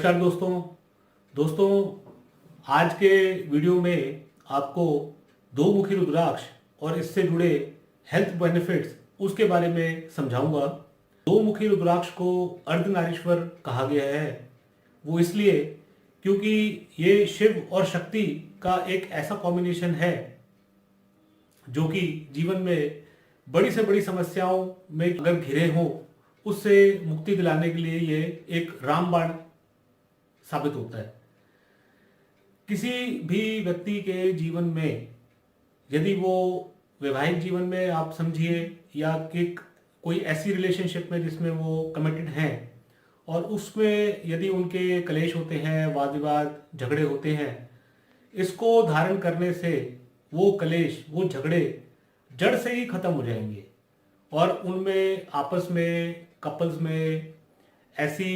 नमस्कार दोस्तों आज के वीडियो में आपको दो मुखी रुद्राक्ष और इससे जुड़े हेल्थ बेनिफिट्स उसके बारे में समझाऊंगा। दो मुखी रुद्राक्ष को अर्धनारीश्वर कहा गया है। वो इसलिए क्योंकि ये शिव और शक्ति का एक ऐसा कॉम्बिनेशन है जो कि जीवन में बड़ी से बड़ी समस्याओं में अगर घिरे हों उससे मुक्ति दिलाने के लिए ये एक रामबाण साबित होता है। किसी भी व्यक्ति के जीवन में यदि वो वैवाहिक जीवन में आप समझिए या कि कोई ऐसी रिलेशनशिप में जिसमें वो कमिटेड हैं और उसमें यदि उनके कलेश होते हैं, वाद विवाद, झगड़े होते हैं, इसको धारण करने से वो कलेश, वो झगड़े जड़ से ही खत्म हो जाएंगे और उनमें आपस में कपल्स में ऐसी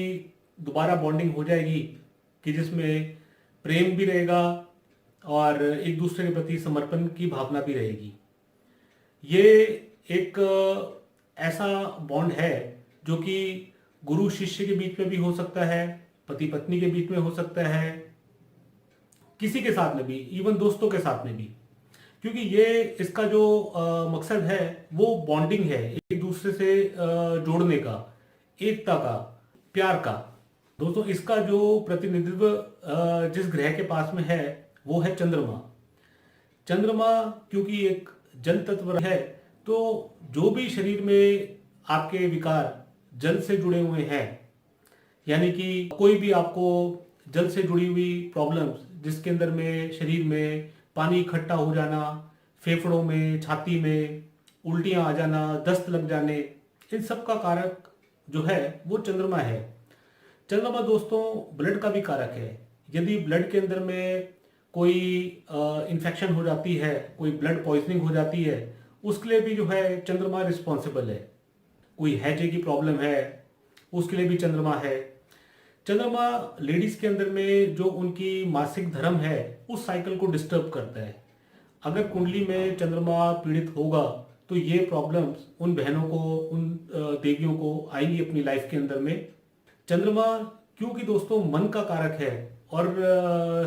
दोबारा बॉन्डिंग हो जाएगी कि जिसमें प्रेम भी रहेगा और एक दूसरे के प्रति समर्पण की भावना भी रहेगी। ये एक ऐसा बॉन्ड है जो कि गुरु शिष्य के बीच में भी हो सकता है, पति पत्नी के बीच में हो सकता है, किसी के साथ में भी, इवन दोस्तों के साथ में भी, क्योंकि ये इसका जो मकसद है वो बॉन्डिंग है, एक दूसरे से जोड़ने का, एकता का, प्यार का। दोस्तों इसका जो प्रतिनिधित्व जिस ग्रह के पास में है वो है चंद्रमा। चंद्रमा क्योंकि एक जल तत्व है तो जो भी शरीर में आपके विकार जल से जुड़े हुए हैं, यानी कि कोई भी आपको जल से जुड़ी हुई प्रॉब्लम्स जिसके अंदर में शरीर में पानी इकट्ठा हो जाना, फेफड़ों में, छाती में उल्टियां आ जाना, दस्त लग जाने, इन सब का कारक जो है वो चंद्रमा है। चंद्रमा दोस्तों ब्लड का भी कारक है। यदि ब्लड के अंदर में कोई इन्फेक्शन हो जाती है, कोई ब्लड पॉइजनिंग हो जाती है, उसके लिए भी जो है चंद्रमा रिस्पॉन्सिबल है। कोई हैजे की प्रॉब्लम है उसके लिए भी चंद्रमा है। चंद्रमा लेडीज के अंदर में जो उनकी मासिक धर्म है उस साइकिल को डिस्टर्ब करता है। अगर कुंडली में चंद्रमा पीड़ित होगा तो ये प्रॉब्लम्स उन बहनों को, उन देवियों को आएंगी अपनी लाइफ के अंदर में। चंद्रमा क्योंकि दोस्तों मन का कारक है और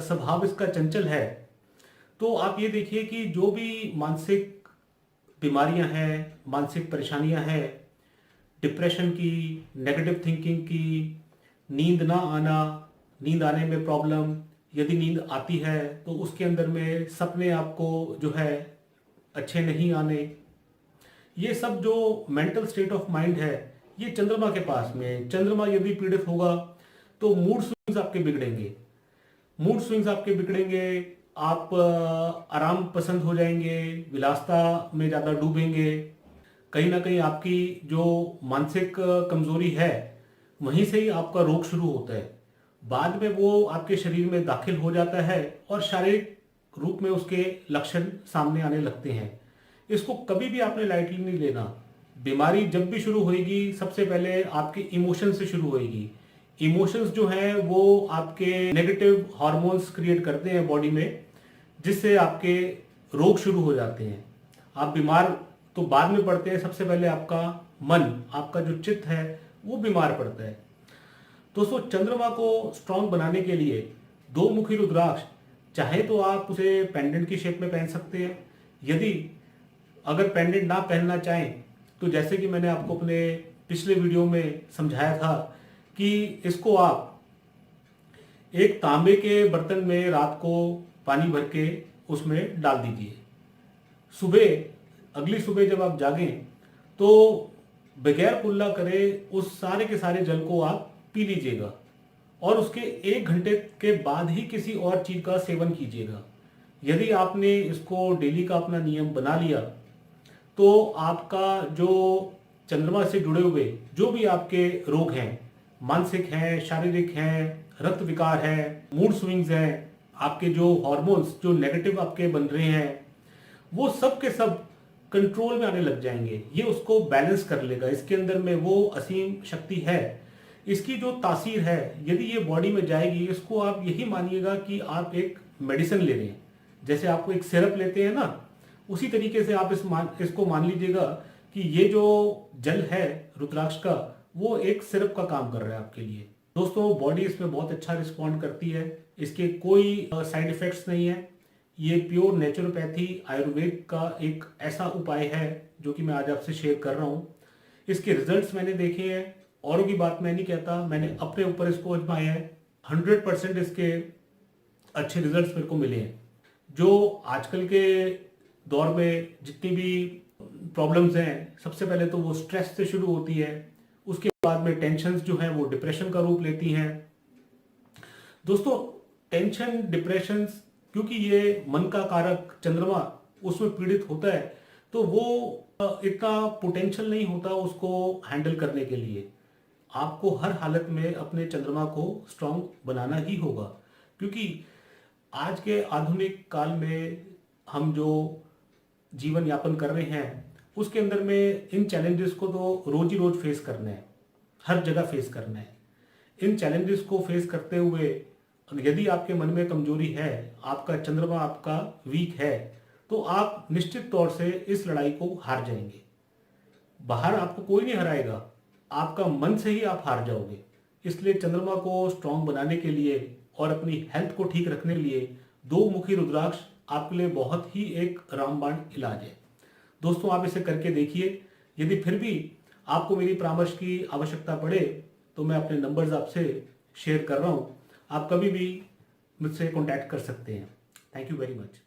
स्वभाव इसका चंचल है, तो आप ये देखिए कि जो भी मानसिक बीमारियां हैं, मानसिक परेशानियां हैं, डिप्रेशन की, नेगेटिव थिंकिंग की, नींद ना आना, नींद आने में प्रॉब्लम, यदि नींद आती है तो उसके अंदर में सपने आपको जो है अच्छे नहीं आने, ये सब जो मेंटल स्टेट ऑफ माइंड है ये चंद्रमा के पास में है। चंद्रमा यदि पीड़ित होगा तो मूड स्विंग्स आपके बिगड़ेंगे, आप आराम पसंद हो जाएंगे, विलासता में ज़्यादा डूबेंगे। कहीं ना कहीं आपकी जो मानसिक कमजोरी है वहीं से ही आपका रोग शुरू होता है। बाद में वो आपके शरीर में दाखिल हो जाता है और शारीरिक रूप में उसके लक्षण सामने आने लगते हैं। इसको कभी भी आपने लाइटली नहीं लेना। बीमारी जब भी शुरू होएगी सबसे पहले आपके इमोशन से शुरू होएगी। इमोशंस जो हैं वो आपके नेगेटिव हार्मोन्स क्रिएट करते हैं बॉडी में, जिससे आपके रोग शुरू हो जाते हैं। आप बीमार तो बाद में पड़ते हैं, सबसे पहले आपका मन, आपका जो चित्त है वो बीमार पड़ता है। दोस्तों चंद्रमा को स्ट्रांग बनाने के लिए दो मुखी रुद्राक्ष चाहे तो आप उसे पेंडेंट की शेप में पहन सकते हैं। यदि अगर पेंडेंट ना पहनना चाहें तो जैसे कि मैंने आपको अपने पिछले वीडियो में समझाया था कि इसको आप एक तांबे के बर्तन में रात को पानी भर के उसमें डाल दीजिए। अगली सुबह जब आप जागें तो बगैर कुल्ला करे उस सारे के सारे जल को आप पी लीजिएगा और उसके 1 घंटे के बाद ही किसी और चीज का सेवन कीजिएगा। यदि आपने इसको डेली का अपना नियम बना लिया तो आपका जो चंद्रमा से जुड़े हुए जो भी आपके रोग हैं, मानसिक हैं, शारीरिक हैं, रक्त विकार है, मूड स्विंग्स हैं, आपके जो हार्मोन्स जो नेगेटिव आपके बन रहे हैं, वो सब के सब कंट्रोल में आने लग जाएंगे। ये उसको बैलेंस कर लेगा। इसके अंदर में वो असीम शक्ति है। इसकी जो तासीर है यदि ये बॉडी में जाएगी, इसको आप यही मानिएगा कि आप एक मेडिसिन ले रहे हैं। जैसे आपको एक सिरप लेते हैं ना, उसी तरीके से आप इसको मान लीजिएगा कि ये जो जल है रुद्राक्ष का वो एक सिरप का काम कर रहा है आपके लिए। दोस्तों बॉडी इसमें बहुत अच्छा रिस्पॉन्ड करती है, इसके कोई साइड इफेक्ट्स नहीं है। ये प्योर नेचुरोपैथी आयुर्वेद का एक ऐसा उपाय है जो कि मैं आज आपसे शेयर कर रहा हूँ। इसके रिजल्ट्स मैंने देखे हैं, औरों की बात मैं नहीं कहता, मैंने अपने ऊपर इसको आजमाया है। 100% इसके अच्छे रिजल्ट्स मेरे को मिले हैं। जो आजकल के दौर में जितनी भी प्रॉब्लम्स हैं, सबसे पहले तो वो स्ट्रेस से शुरू होती है, उसके बाद में टेंशन्स जो हैं वो डिप्रेशन का रूप लेती हैं। दोस्तों टेंशन डिप्रेशन, क्योंकि ये मन का कारक चंद्रमा उसमें पीड़ित होता है, तो वो इतना पोटेंशियल नहीं होता उसको हैंडल करने के लिए। आपको हर हालत में अपने चंद्रमा को स्ट्रांग बनाना ही होगा, क्योंकि आज के आधुनिक काल में हम जो जीवन यापन कर रहे हैं उसके अंदर में इन चैलेंजेस को तो रोज ही रोज फेस करना है, हर जगह फेस करना है। इन चैलेंजेस को फेस करते हुए यदि आपके मन में कमजोरी है, आपका चंद्रमा आपका वीक है, तो आप निश्चित तौर से इस लड़ाई को हार जाएंगे। बाहर आपको कोई नहीं हराएगा, आपका मन से ही आप हार जाओगे। इसलिए चंद्रमा को स्ट्रांग बनाने के लिए और अपनी हेल्थ को ठीक रखने के लिए दो मुखी रुद्राक्ष आपके लिए बहुत ही एक रामबाण इलाज है। दोस्तों आप इसे करके देखिए। यदि फिर भी आपको मेरी परामर्श की आवश्यकता पड़े तो मैं अपने नंबर्स आपसे शेयर कर रहा हूँ, आप कभी भी मुझसे कॉन्टैक्ट कर सकते हैं। Thank you very much.